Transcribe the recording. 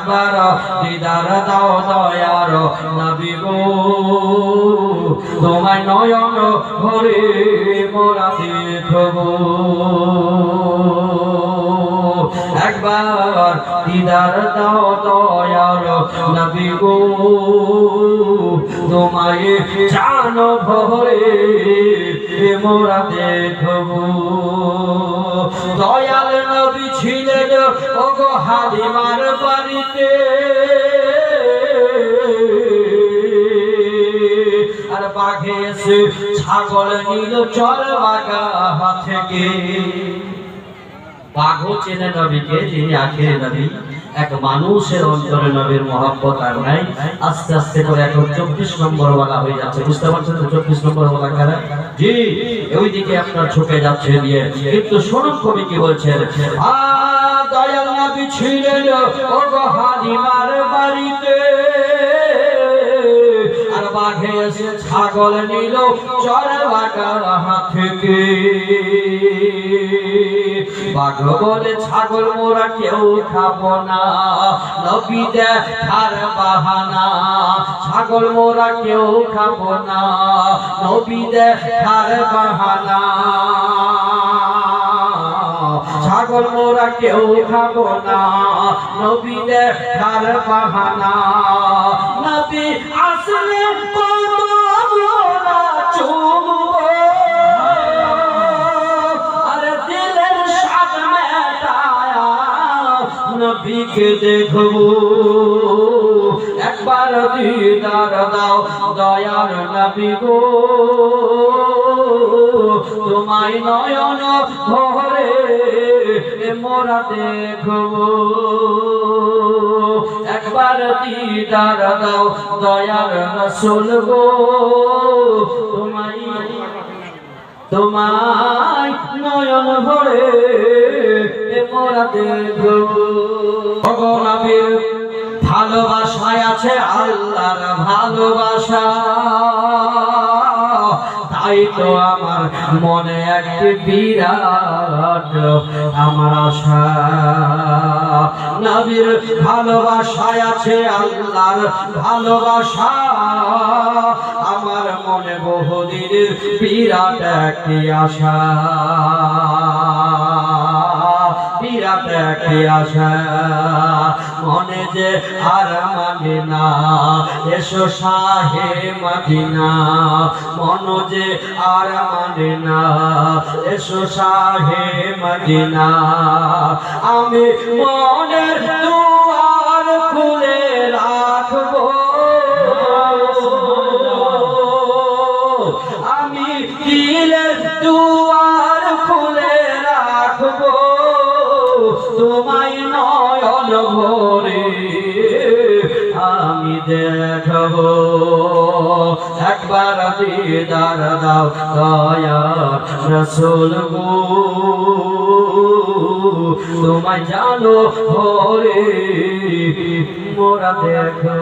একবার দিদার দাও দয়ার নবী গো তোমায় নয়ন ভরে মোরা দেখব একবার দিদার দাও দয়ার নবী গো তোমায় জান ভরে মোরা দেখব দয়াল নবী ছিলেন ওগো হালিমার বাড়িতে আর বাঘে এসে ছাগল নিল চরবাগা থেকে বাঘও চেনে নবীকে যিনি আখেরি নবী এক মানুষের অন্তরে নবীর মহব্বত আর নাই আস্তে আস্তে করে এখন 24 নম্বর ওয়ালা হয়ে যাচ্ছে বুঝতে পারছেন তো 24 নম্বর ওয়ালা কারা জি ওইদিকে আপনার ঝুঁকে যাচ্ছে দিয়ে কিন্তু শুনুন কবি কি বলছেন দয়াল নবী ছিলেন ওগো হালিমার বাড়িতে আর বাঘে এসে ছাগল নিল চরবাগার হাত থেকে বাঘ বলে ছাগল মোরা কেউ খাবো না নবী দেখার বাহানা ছাগল মোরা কেউ খাবো না নবী দেখার বাহানা ছাগল মোরা কেউ খাবো না নবী দেখার বাহানা নবী আসলে নবীকে দেখবো একবার দিদার দাও দয়ার নবী গো তোমায় নয়ন ভরে মোরা দেখবো একবার দিদার দাও দয়ার রাসূল গো তোমায় নয়ন ভরে মোরা দেখবো ওগো নবীর ভালোবাসায় আছে আল্লাহর ভালোবাসা তাই তো আমার মনে একটি বিরাট আমার আশা নবীর ভালোবাসায় আছে আল্লাহর ভালোবাসা আমার মনে বহুদিনের বিরাট একটি আশা বিরাট একটি আশা মনে যে আর মানে না এসো শাহে মদিনা মন যে আর মানে না এসো শাহে মদিনা আমি মনের দুয়ার খুলে রাখবো আমি দিলের দুয়ার খুলে রাখবো তোমায় নয়ন ভরে আমি দেখবো একবার দিদার দাও দয়ার রাসূল গো তোমায় জানো ভরে মোরা দেখবো।